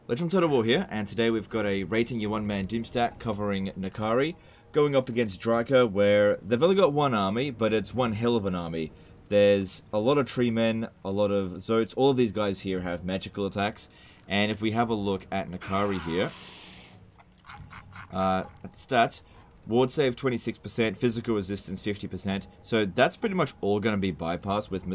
Legend Total War here, and today we've got a rating your one-man doom stack covering Nakari, going up against Draika, where they've only got one army, but it's one hell of an army. There's a lot of tree men, a lot of Zotes, all of these guys here have magical attacks, and if we have a look at Nakari here, at stats, ward save 26%, physical resistance 50%, so that's pretty much all going to be bypassed with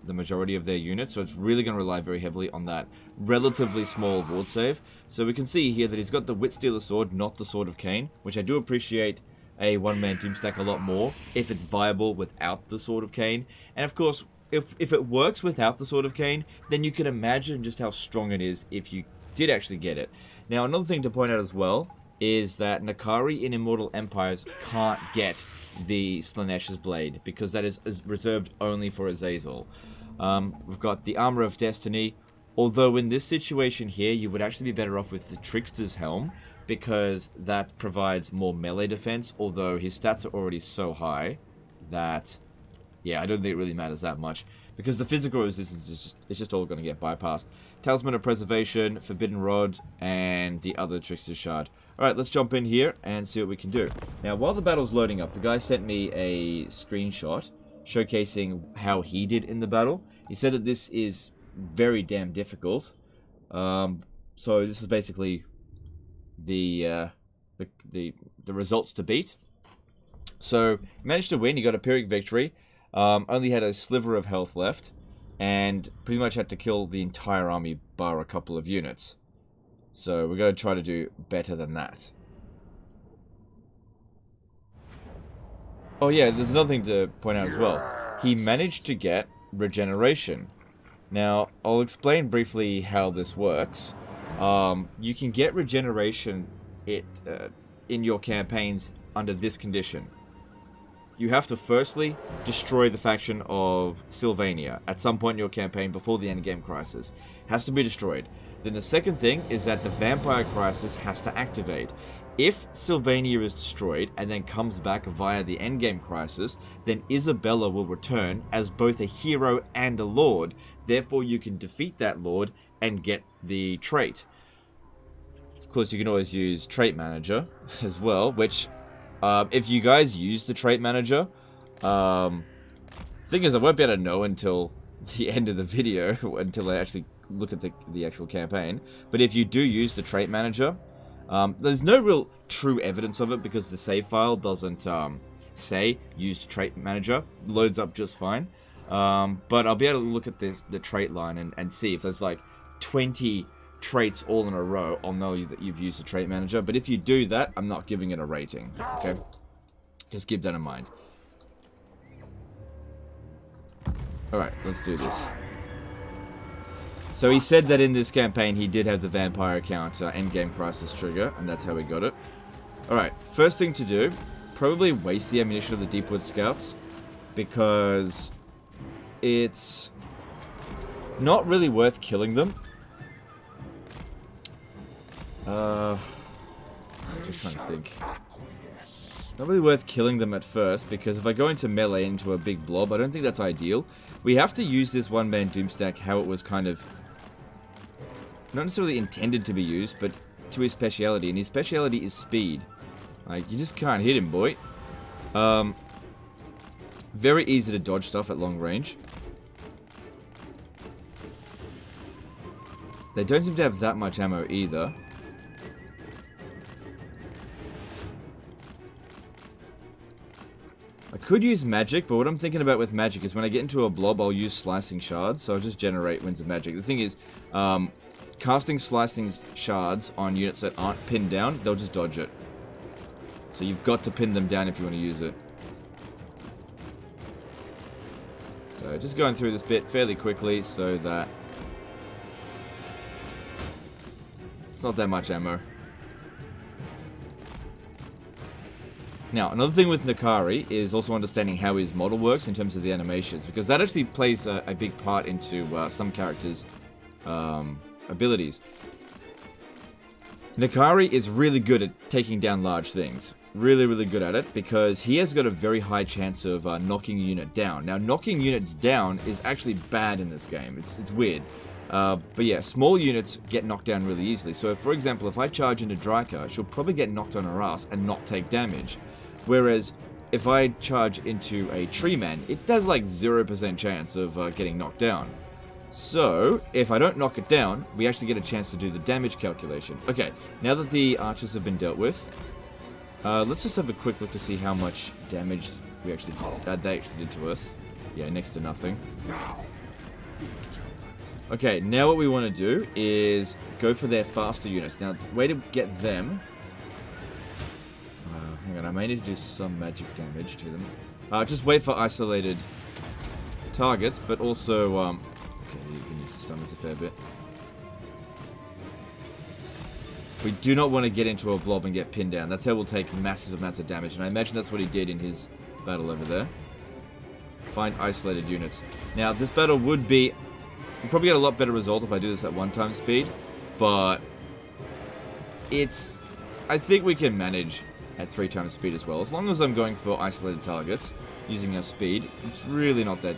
the majority of their units, so it's really going to rely very heavily on that relatively small ward save. So we can see here that he's got the Witstealer sword, not the Sword of Cain, which I do appreciate a one-man doom stack a lot more if it's viable without the Sword of Cain. And of course, if it works without the Sword of Cain, then you can imagine just how strong it is if you did actually get it. Now, another thing to point out as well is that Nakari in Immortal Empires can't get the Slanesh's Blade, because that is reserved only for Azazel. We've got the Armor of Destiny, although in this situation here, you would actually be better off with the Trickster's Helm, because that provides more melee defense, although his stats are already so high that, yeah, I don't think it really matters that much, because the physical resistance is just all going to get bypassed. Talisman of Preservation, Forbidden Rod, and the other Trickster's Shard. Alright, let's jump in here and see what we can do. Now, while the battle's loading up, the guy sent me a screenshot showcasing how he did in the battle. He said that this is very damn difficult. So this is basically the results to beat. So, he managed to win. He got a Pyrrhic victory. Only had a sliver of health left, and pretty much had to kill the entire army bar a couple of units. So we're going to try to do better than that. Oh yeah, there's another thing to point out as well. He managed to get regeneration. Now, I'll explain briefly how this works. You can get regeneration in your campaigns under this condition. You have to firstly destroy the faction of Sylvania at some point in your campaign before the endgame crisis. It has to be destroyed. Then the second thing is that the Vampire Crisis has to activate. If Sylvania is destroyed and then comes back via the Endgame Crisis, then Isabella will return as both a hero and a lord. Therefore, you can defeat that lord and get the trait. Of course, you can always use Trait Manager as well, which, if you guys use the Trait Manager, thing is, I won't be able to know until the end of the video, until I actually look at the actual campaign. But if you do use the Trait Manager, there's no real true evidence of it because the save file doesn't say use Trait Manager. It loads up just fine. But I'll be able to look at the trait line and see if there's like 20 traits all in a row. I'll know that you've used the Trait Manager. But if you do that, I'm not giving it a rating. Okay? Just keep that in mind. Alright, let's do this. So he said that in this campaign he did have the Vampire account Endgame Crisis trigger, and that's how we got it. Alright, first thing to do, probably waste the ammunition of the Deepwood Scouts, because it's not really worth killing them. Just trying to think. Not really worth killing them at first, because if I go into melee into a big blob, I don't think that's ideal. We have to use this one-man doom stack how it was kind of not necessarily intended to be used, but to his speciality, and his speciality is speed. Like, you just can't hit him, boy. Very easy to dodge stuff at long range. They don't seem to have that much ammo either. I could use magic, but what I'm thinking about with magic is when I get into a blob, I'll use slicing shards, so I'll just generate winds of magic. The thing is, casting slicing shards on units that aren't pinned down, they'll just dodge it. So you've got to pin them down if you want to use it. So just going through this bit fairly quickly so that it's not that much ammo. Now, another thing with Nakari is also understanding how his model works in terms of the animations, because that actually plays a big part into some characters' abilities. Nakari is really good at taking down large things. Really, really good at it, because he has got a very high chance of knocking a unit down. Now, knocking units down is actually bad in this game. It's weird. But yeah, small units get knocked down really easily. So, for example, if I charge into Dryka, she'll probably get knocked on her ass and not take damage. Whereas, if I charge into a Tree Man, it does like 0% chance of getting knocked down. So, if I don't knock it down, we actually get a chance to do the damage calculation. Okay, now that the archers have been dealt with, let's just have a quick look to see how much damage they actually did to us. Yeah, next to nothing. Okay, now what we want to do is go for their faster units. Now, the way to get them... hang on, I may need to do some magic damage to them. Just wait for isolated targets, but also... okay, you can use the summons a fair bit. We do not want to get into a blob and get pinned down. That's how we'll take massive amounts of damage, and I imagine that's what he did in his battle over there. Find isolated units. Now, this battle would be... We'll probably get a lot better result if I do this at 1x speed, but it's... I think we can manage at 3x speed as well. As long as I'm going for isolated targets, using our speed, it's really not that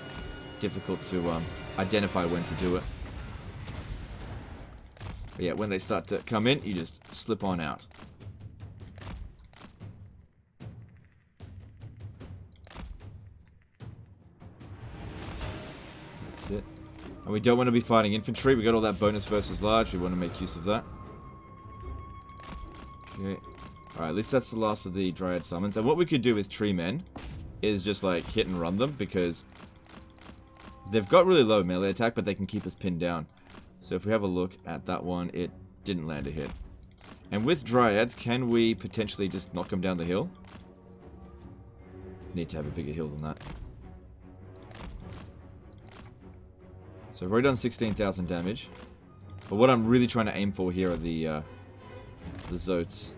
difficult to identify when to do it. But yeah, when they start to come in, you just slip on out. That's it. And we don't want to be fighting infantry. We got all that bonus versus large. We want to make use of that. Okay. Alright, at least that's the last of the Dryad summons. And what we could do with Tree Men is just like hit and run them, because they've got really low melee attack, but they can keep us pinned down. So if we have a look at that one, it didn't land a hit. And with Dryads, can we potentially just knock them down the hill? Need to have a bigger hill than that. So I've already done 16,000 damage. But what I'm really trying to aim for here are the Zotes.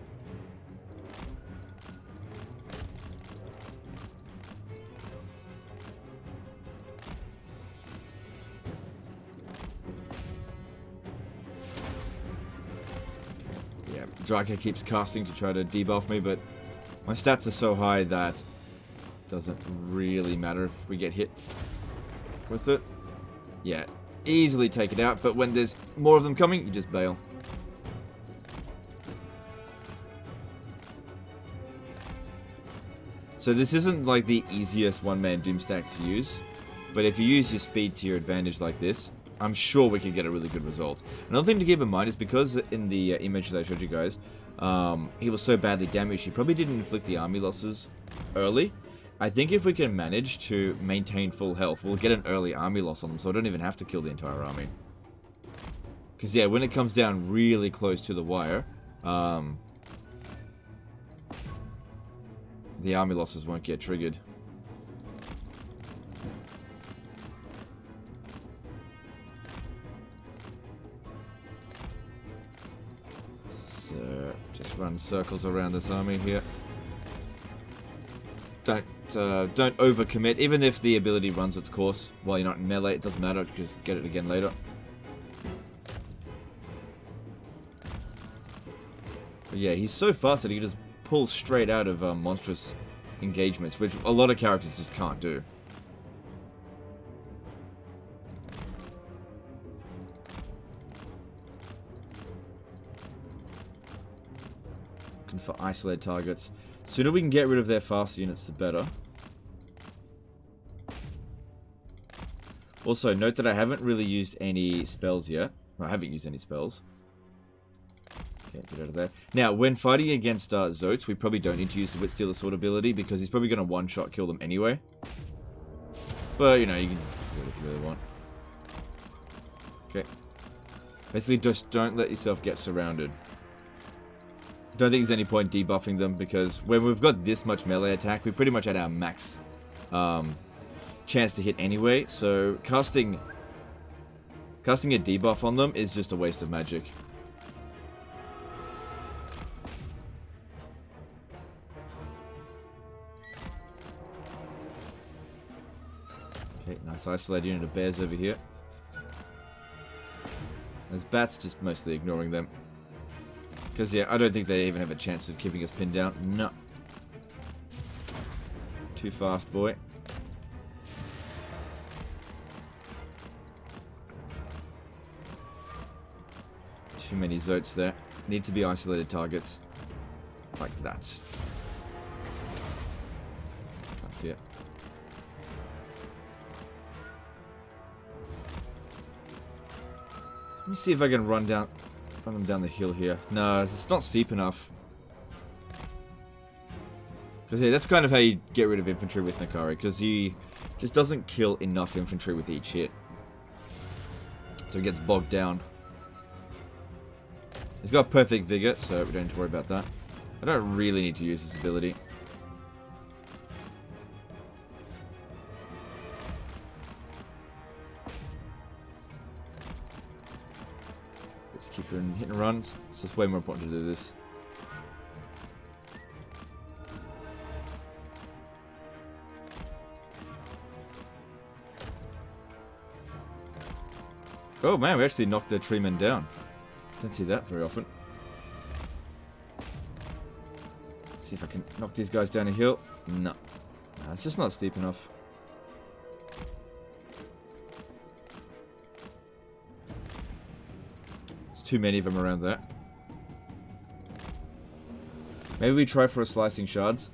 Yeah, Dryka keeps casting to try to debuff me, but my stats are so high that it doesn't really matter if we get hit with it. Yeah, easily take it out, but when there's more of them coming, you just bail. So this isn't like the easiest one-man Doomstack to use, but if you use your speed to your advantage like this, I'm sure we can get a really good result. Another thing to keep in mind is because in the image that I showed you guys, he was so badly damaged, he probably didn't inflict the army losses early. I think if we can manage to maintain full health, we'll get an early army loss on them, so I don't even have to kill the entire army. Because, yeah, when it comes down really close to the wire, the army losses won't get triggered. So, just run circles around this army here. Don't overcommit. Even if the ability runs its course while you're not in melee, it doesn't matter, just get it again later. But yeah, he's so fast that he can just pull straight out of monstrous engagements, which a lot of characters just can't do. Looking for isolated targets. Sooner we can get rid of their fast units, the better. Also, note that I haven't really used any spells yet. I haven't used any spells. Okay, get out of there. Now, when fighting against Zotes, we probably don't need to use the Witstealer Sword ability, because he's probably going to one-shot kill them anyway. But, you know, you can do it if you really want. Okay. Basically, just don't let yourself get surrounded. Don't think there's any point debuffing them, because when we've got this much melee attack, we pretty much had our max chance to hit anyway, so casting a debuff on them is just a waste of magic. Okay, nice isolated unit of bears over here. There's bats, just mostly ignoring them. Because, yeah, I don't think they even have a chance of keeping us pinned down. No. Too fast, boy. Too many Zotes there. Need to be isolated targets. Like that. Can't see it. Let me see if I can run them down the hill here. No, it's not steep enough. Because yeah, that's kind of how you get rid of infantry with Nakari, because he just doesn't kill enough infantry with each hit. So he gets bogged down. He's got perfect vigor, so we don't need to worry about that. I don't really need to use this ability. Let's keep doing hit and runs. It's just way more important to do this. Oh man, we actually knocked the treeman down. Don't see that very often. Let's see if I can knock these guys down a hill. No. No, it's just not steep enough. There's too many of them around there. Maybe we try for a slicing shards.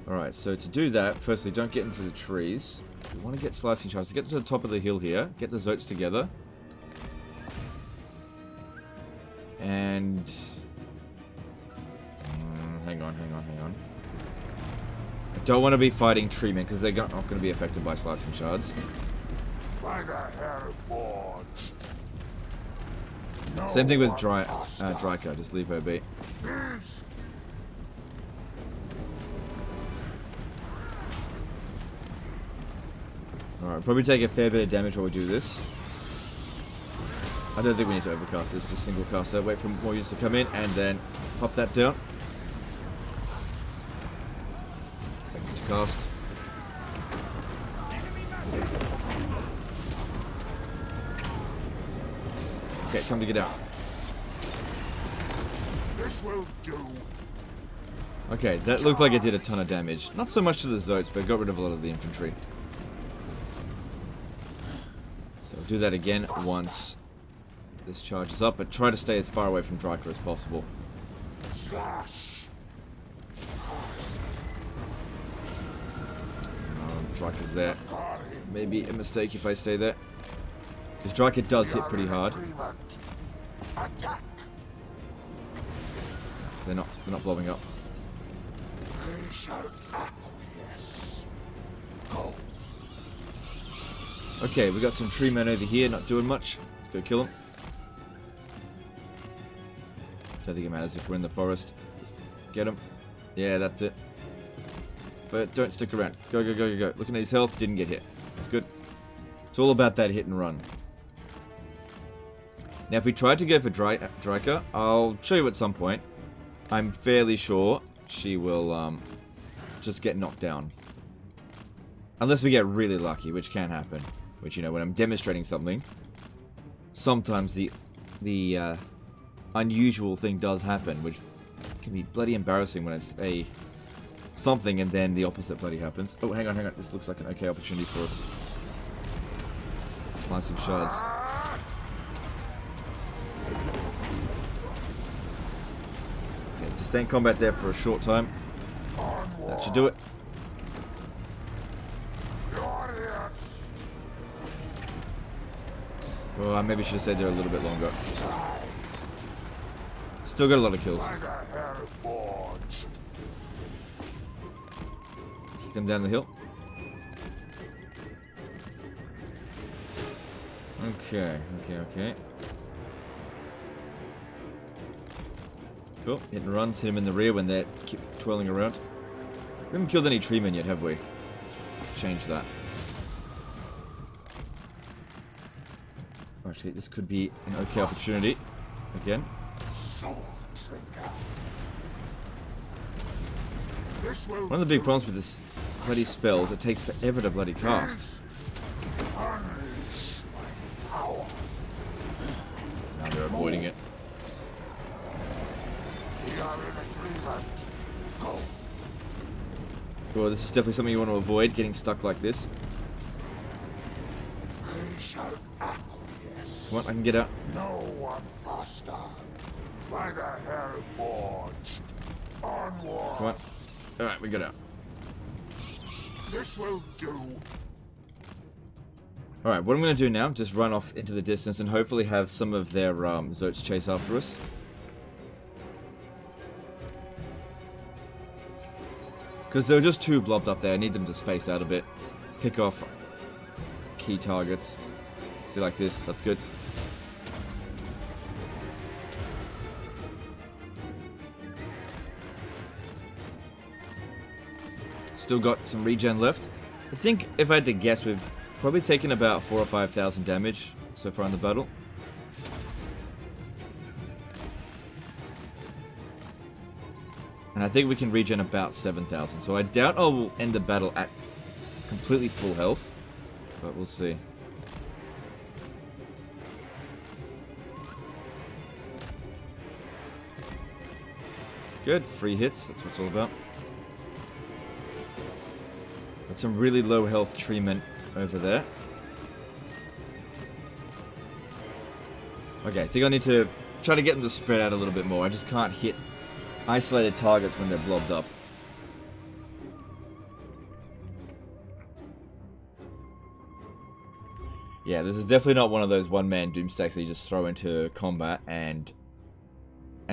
Alright, so to do that, firstly, don't get into the trees. We want to get slicing shards. To get to the top of the hill here, get the Zotes together. And... hang on. I don't want to be fighting treemen, because they're not going to be affected by slicing shards. Same thing with Dryka, just leave her be. Alright, probably take a fair bit of damage while we do this. I don't think we need to overcast this, just single caster. Wait for more units to come in and then pop that down. To cast. Okay, time to get out. This will do. Okay, that looked like it did a ton of damage. Not so much to the Zotes, but it got rid of a lot of the infantry. So do that again once this charges up, but try to stay as far away from Dryka as possible. Dryka's there. Maybe a mistake if I stay there. Because Dryka does hit pretty hard. They're not blowing up. Okay, we got some tree men over here, not doing much. Let's go kill them. Don't think it matters if we're in the forest. Just get them. Yeah, that's it. But don't stick around. Go. Looking at his health, didn't get hit. That's good. It's all about that hit and run. Now, if we tried to go for Dryka, I'll show you at some point. I'm fairly sure she will just get knocked down. Unless we get really lucky, which can happen. Which, you know, when I'm demonstrating something, sometimes the unusual thing does happen, which can be bloody embarrassing when I say something and then the opposite bloody happens. Oh, hang on. This looks like an okay opportunity for slicing shards. Okay, just stay in combat there for a short time. That should do it. Well, I maybe should have stayed there a little bit longer. Still got a lot of kills. Kick them down the hill. Okay. Cool. Hit and runs, hit them in the rear when they keep twirling around. We haven't killed any treemen yet, have we? Let's change that. Actually, this could be an okay opportunity. Again. One of the big problems with this bloody spell is it takes forever to bloody cast. Now they're avoiding it. Well, this is definitely something you want to avoid, getting stuck like this. Come on, I can get out. No one faster. By the hell forge. Onward. Come on. Alright, we got out. This will do. Alright, what I'm going to do now, just run off into the distance and hopefully have some of their Zotes chase after us. Because they're just too blobbed up there. I need them to space out a bit. Pick off key targets. See, like this. That's good. Still got some regen left. I think if I had to guess, we've probably taken about 4,000 or 5,000 damage so far in the battle. And I think we can regen about 7,000. So I doubt I will end the battle at completely full health. But we'll see. Good. Free hits. That's what it's all about. Got some really low health treatment over there. Okay, I think I need to try to get them to spread out a little bit more. I just can't hit isolated targets when they're blobbed up. Yeah, this is definitely not one of those one-man doom stacks that you just throw into combat and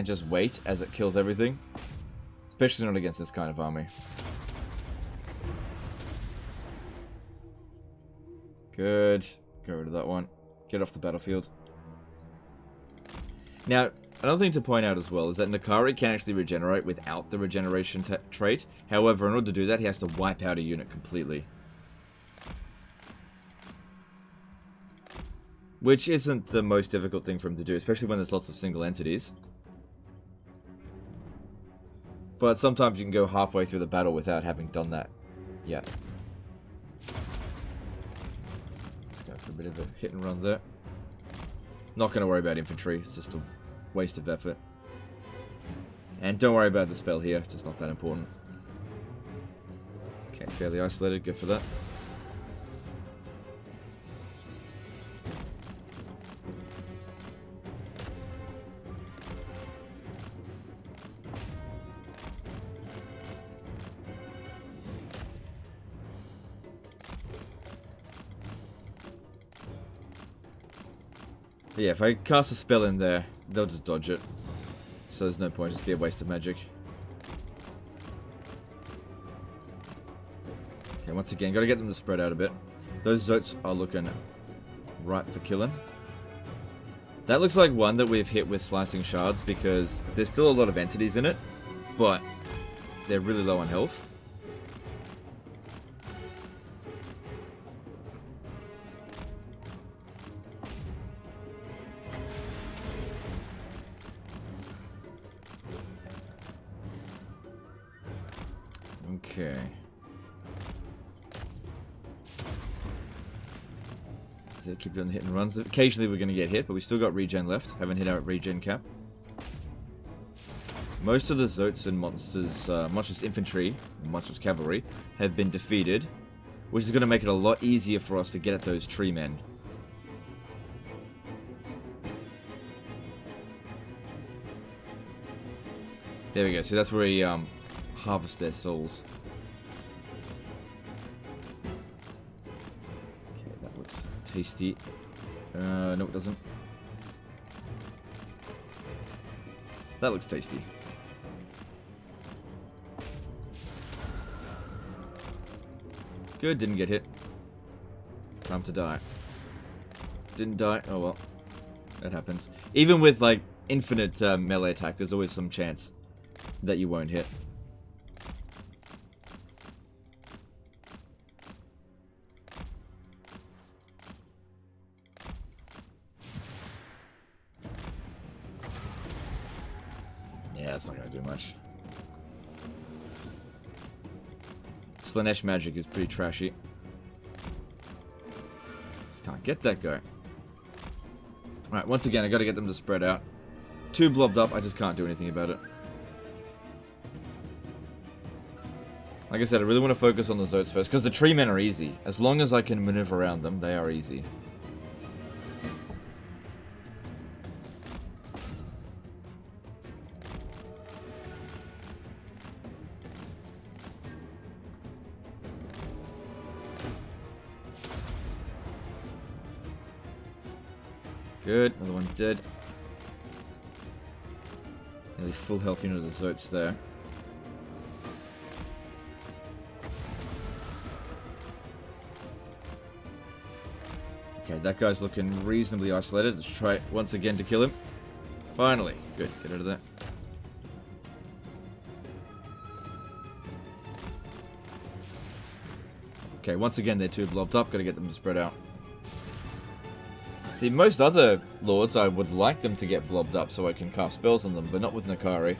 just wait as it kills everything. Especially not against this kind of army. Good. Get rid of that one. Get off the battlefield. Now, another thing to point out as well is that Nakari can actually regenerate without the regeneration trait. However, in order to do that, he has to wipe out a unit completely. Which isn't the most difficult thing for him to do, especially when there's lots of single entities. But sometimes you can go halfway through the battle without having done that yet. Let's go for a bit of a hit and run there. Not going to worry about infantry, it's just a waste of effort. And don't worry about the spell here, it's just not that important. Okay, fairly isolated, good for that. But yeah, if I cast a spell in there, they'll just dodge it. So there's no point, just be a waste of magic. Okay, once again, gotta get them to spread out a bit. Those Zotes are looking ripe for killing. That looks like one that we've hit with slicing shards because there's still a lot of entities in it, but they're really low on health. Okay. So keep doing the hit and runs. Occasionally we're going to get hit, but we still got regen left. Haven't hit our regen cap. Most of the Zotes and monsters, monstrous infantry, and monstrous cavalry, have been defeated, which is going to make it a lot easier for us to get at those tree men. There we go. So that's where we harvest their souls. Okay, that looks tasty. No, it doesn't. That looks tasty. Good, didn't get hit. Time to die. Didn't die. Oh well. That happens. Even with, like, infinite melee attack, there's always some chance that you won't hit. Yeah, that's not going to do much. Slanesh magic is pretty trashy. Just can't get that guy. Alright, once again, I got to get them to spread out. Too blobbed up, I just can't do anything about it. Like I said, I really want to focus on the Zotes first, because the tree men are easy. As long as I can maneuver around them, they are easy. Good. Another one dead. Nearly full health unit of the Zotes there. Okay, that guy's looking reasonably isolated. Let's try once again to kill him. Finally. Good. Get out of there. Okay, once again they're too blobbed up. Gotta get them to spread out. See, most other lords I would like them to get blobbed up so I can cast spells on them, but not with Nakari.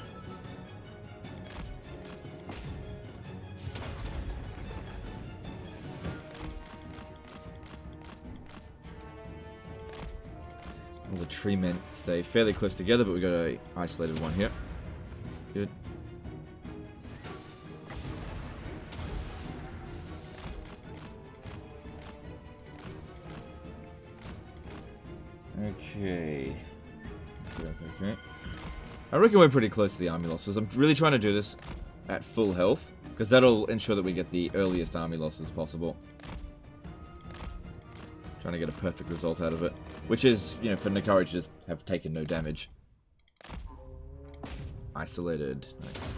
All the tree men stay fairly close together, but we got a isolated one here. Good. Okay. Okay. I reckon we're pretty close to the army losses. I'm really trying to do this at full health, because that'll ensure that we get the earliest army losses possible. Trying to get a perfect result out of it. Which is, you know, for Nakari to just have taken no damage. Isolated. Nice.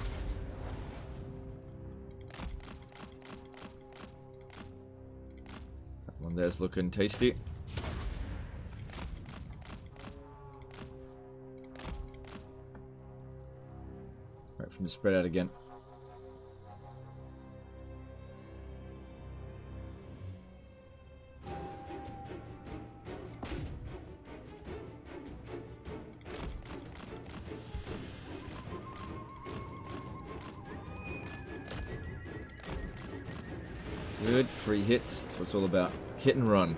That one there's looking tasty. Right, from the spread out again. Good, free hits. That's what it's all about. Hit and run.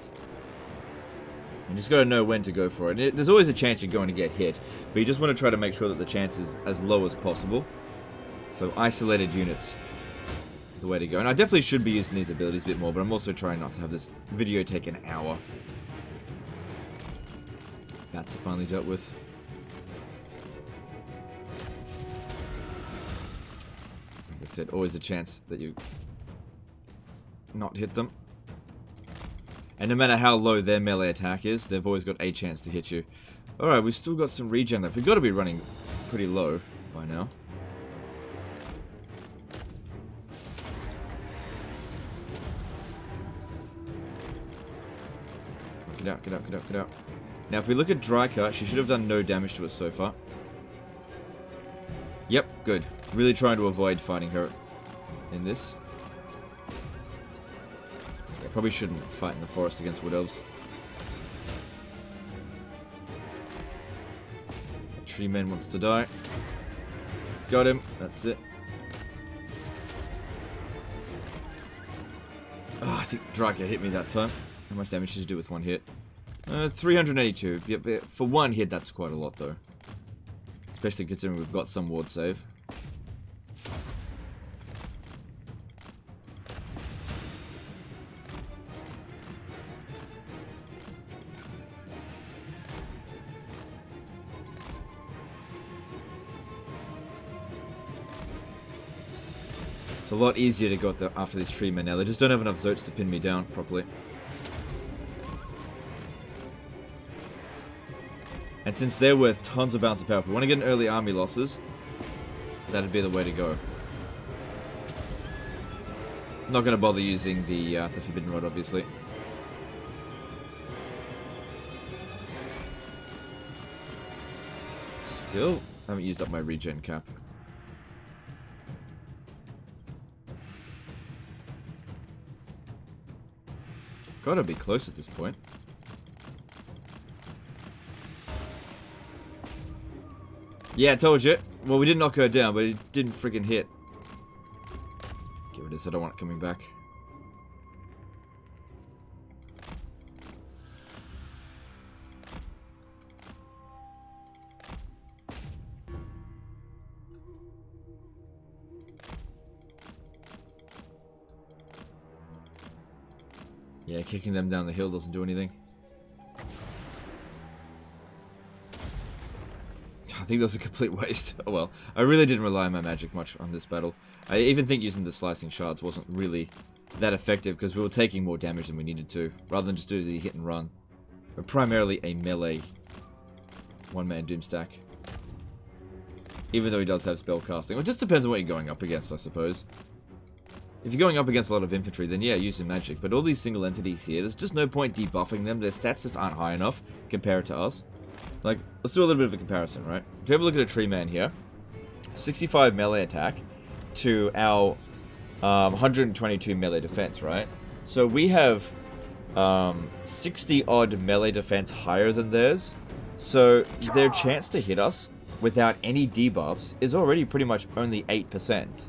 You just gotta know when to go for it. There's always a chance you're going to get hit, but you just want to try to make sure that the chance is as low as possible. So isolated units is the way to go. And I definitely should be using these abilities a bit more, but I'm also trying not to have this video take an hour. Bats are finally dealt with. Like I said, always a chance that you not hit them. And no matter how low their melee attack is, they've always got a chance to hit you. Alright, we've still got some regen left. We've got to be running pretty low by now. Get out, get out, get out, get out. Now, if we look at Dryka, she should have done no damage to us so far. Yep, good. Really trying to avoid fighting her in this. I probably shouldn't fight in the forest against wood elves. Tree man wants to die. Got him. That's it. Oh, I think Dryka hit me that time. How much damage did you do with one hit? 382. Yep, for one hit, that's quite a lot, though. Especially considering we've got some ward save. It's a lot easier to go after these tree men now. They just don't have enough Zotes to pin me down properly. And since they're worth tons of bounce of power, if we want to get an early army losses, that'd be the way to go. I'm not going to bother using the Forbidden Rod, obviously. Still haven't used up my regen cap. Gotta be close at this point. Yeah, I told you. Well, we did knock her down, but it didn't friggin' hit. Get rid of this, I don't want it coming back. Yeah, kicking them down the hill doesn't do anything. I think that was a complete waste. Oh well, I really didn't rely on my magic much on this battle. I even think using the slicing shards wasn't really that effective because we were taking more damage than we needed to, rather than just do the hit and run. but primarily a melee one-man Doomstack. Even though he does have spell casting. It just depends on what you're going up against, I suppose. If you're going up against a lot of infantry, then yeah, use some magic. But all these single entities here, there's just no point debuffing them. Their stats just aren't high enough compared to us. Like, let's do a little bit of a comparison, right? If you have a look at a tree man here, 65 melee attack to our 122 melee defense, right? So we have 60 odd melee defense higher than theirs. So their chance to hit us without any debuffs is already pretty much only 8%.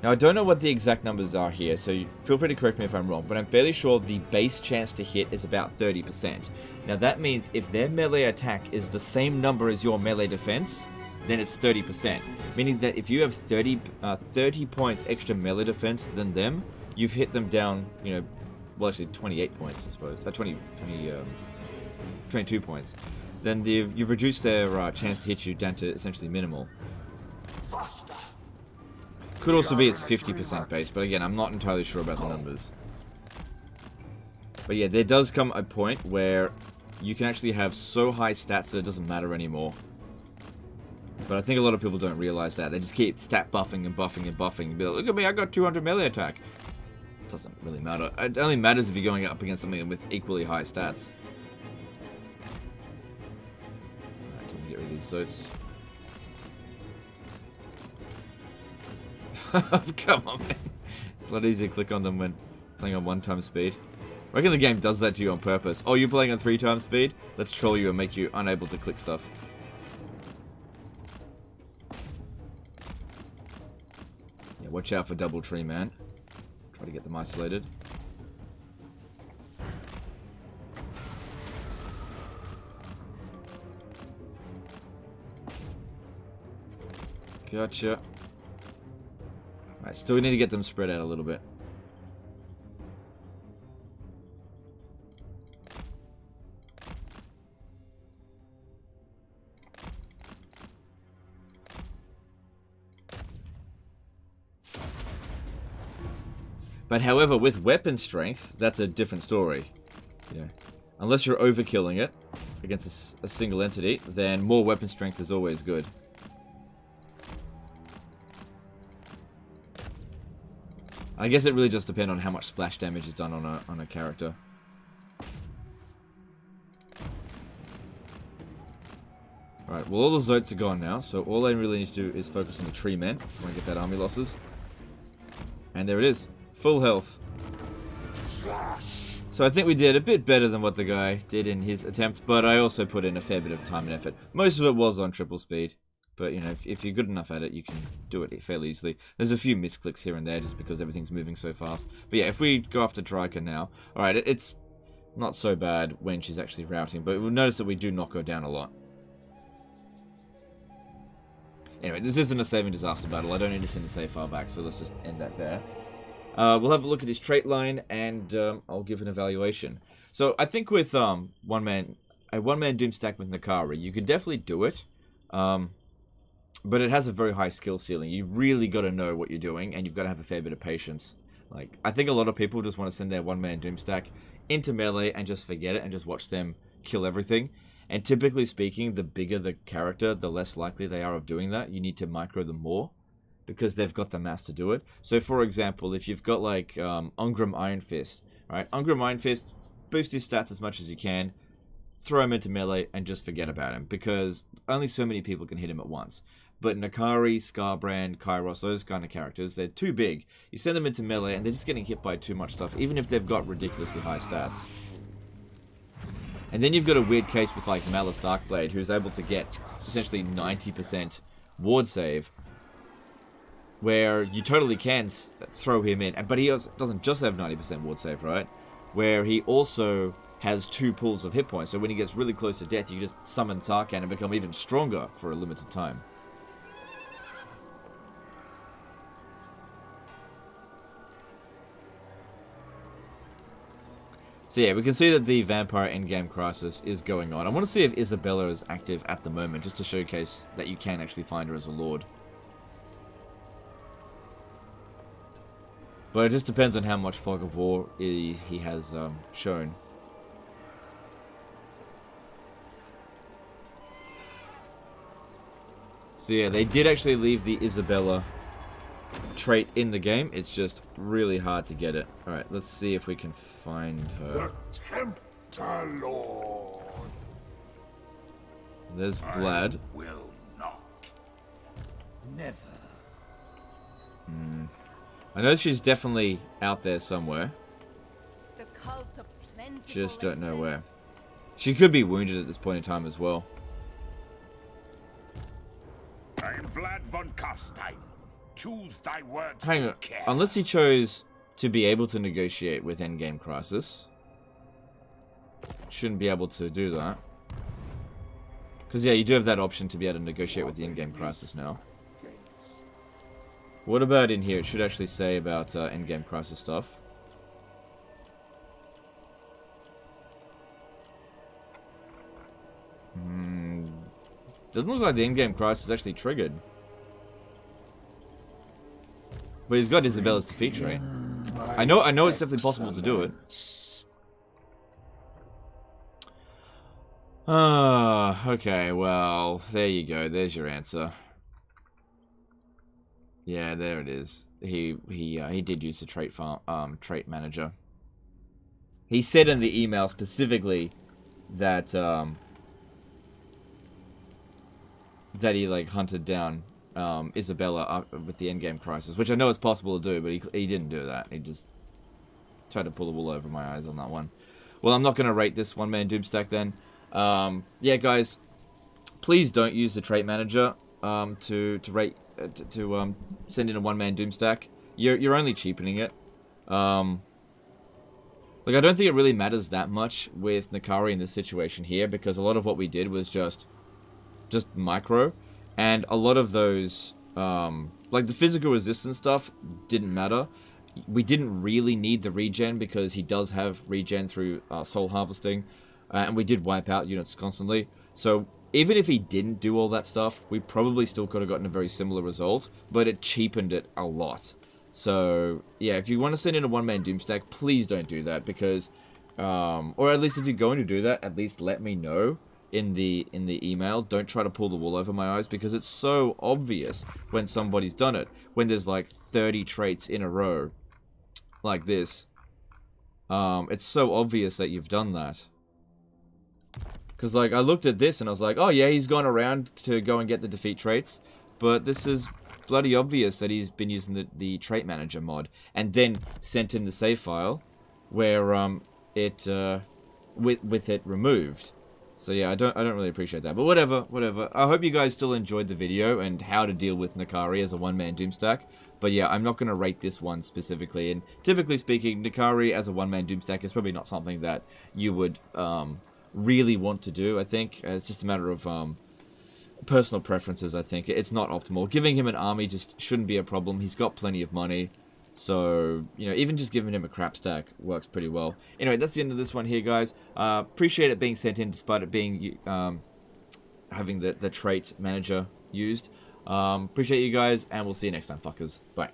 Now, I don't know what the exact numbers are here, so feel free to correct me if I'm wrong, but I'm fairly sure the base chance to hit is about 30%. Now, that means if their melee attack is the same number as your melee defense, then it's 30%. Meaning that if you have 30 points extra melee defense than them, you've hit them down, you know, well, actually 28 points, I suppose. 22 points. Then you've reduced their chance to hit you down to essentially minimal. Faster. Could also be it's 50% base, but again, I'm not entirely sure about the numbers. But yeah, there does come a point where you can actually have so high stats that it doesn't matter anymore. But I think a lot of people don't realize that. They just keep stat buffing and buffing and buffing. And be like, look at me, I got 200 melee attack. It doesn't really matter. It only matters if you're going up against something with equally high stats. Alright, time to get rid of these zotes. Come on, man. It's a lot easier to click on them when playing on 1x speed. I reckon the game does that to you on purpose. Oh, you're playing on 3x speed? Let's troll you and make you unable to click stuff. Yeah, watch out for double tree, man. Try to get them isolated. Gotcha. Alright, still we need to get them spread out a little bit. But however, with weapon strength, that's a different story. You know, unless you're overkilling it against a single entity, then more weapon strength is always good. I guess it really just depends on how much splash damage is done on a character. Alright, well all the zotes are gone now, so all I really need to do is focus on the tree men. I want to get that army losses. And there it is. Full health. So I think we did a bit better than what the guy did in his attempt, but I also put in a fair bit of time and effort. Most of it was on triple speed. But, you know, if you're good enough at it, you can do it fairly easily. There's a few misclicks here and there just because everything's moving so fast. But yeah, if we go after Trika now... Alright, it's not so bad when she's actually routing, but we'll notice that we do knock her down a lot. Anyway, this isn't a saving disaster battle. I don't need to send a save file back, so let's just end that there. We'll have a look at his trait line, and I'll give an evaluation. So I think with a one-man Doomstack with Nakara, you could definitely do it. But it has a very high skill ceiling. You really got to know what you're doing, and you've got to have a fair bit of patience. Like, I think a lot of people just want to send their one-man Doomstack into melee and just forget it and just watch them kill everything. And typically speaking, the bigger the character, the less likely they are of doing that. You need to micro them more because they've got the mass to do it. So, for example, if you've got, like, Ungrim Iron Fist, right? Ungrim Iron Fist, boost his stats as much as you can, throw him into melee, and just forget about him because only so many people can hit him at once. But Nakari, Scarbrand, Kairos, those kind of characters, they're too big. You send them into melee and they're just getting hit by too much stuff, even if they've got ridiculously high stats. And then you've got a weird case with like Malice Darkblade, who's able to get essentially 90% ward save, where you totally can throw him in. But he doesn't just have 90% ward save, right? Where he also has 2 pools of hit points, so when he gets really close to death, you can just summon Tarkan and become even stronger for a limited time. So yeah, we can see that the Vampire Endgame Crisis is going on. I want to see if Isabella is active at the moment, just to showcase that you can actually find her as a Lord. But it just depends on how much fog of war he has shown. So yeah, they did actually leave the Isabella trait in the game. It's just really hard to get it. Alright, let's see if we can find her. The Tempter Lord. There's Vlad. I will not. Never. I know she's definitely out there somewhere. The cult of plentiful Just don't know where. excess. She could be wounded at this point in time as well. I am Vlad von Carstein. Choose thy words Hang on. with care. Unless he chose to be able to negotiate with Endgame Crisis. Shouldn't be able to do that. Because, yeah, you do have that option to be able to negotiate with the Endgame Crisis now. What about in here? It should actually say about Endgame Crisis stuff. Doesn't look like the Endgame Crisis is actually triggered. But he's got Isabella's defeat trait. I know it's definitely possible to do it. Okay, well, there you go. There's your answer. Yeah, there it is. He did use the trait manager. He said in the email specifically that that he like hunted down Isabella with the Endgame Crisis, which I know is possible to do, but he didn't do that. He just tried to pull the wool over my eyes on that one. Well, I'm not going to rate this one-man Doomstack then. Yeah, guys, please don't use the trait manager to send in a one-man Doomstack. You're only cheapening it. Like, I don't think it really matters that much with Nakari in this situation here, because a lot of what we did was just micro, and a lot of those, like the physical resistance stuff didn't matter. We didn't really need the regen because he does have regen through soul harvesting, and we did wipe out units constantly. So even if he didn't do all that stuff, we probably still could have gotten a very similar result, but it cheapened it a lot. So yeah, if you want to send in a one-man Doomstack, please don't do that, because, or at least if you're going to do that, at least let me know in the email. Don't try to pull the wool over my eyes, because it's so obvious when somebody's done it. When there's like 30 traits in a row, like this, it's so obvious that you've done that. Because, like, I looked at this and I was like, oh yeah, he's gone around to go and get the defeat traits. But this is bloody obvious that he's been using the trait manager mod. And then sent in the save file where with it removed. So yeah, I don't really appreciate that. But whatever. I hope you guys still enjoyed the video and how to deal with Nakari as a one-man Doomstack. But yeah, I'm not going to rate this one specifically. And typically speaking, Nakari as a one-man Doomstack is probably not something that you would really want to do, I think. It's just a matter of personal preferences, I think. It's not optimal. Giving him an army just shouldn't be a problem. He's got plenty of money. So, you know, even just giving him a crap stack works pretty well. Anyway, that's the end of this one here, guys. Appreciate it being sent in despite it being having the trait manager used. Appreciate you guys, and we'll see you next time, fuckers. Bye.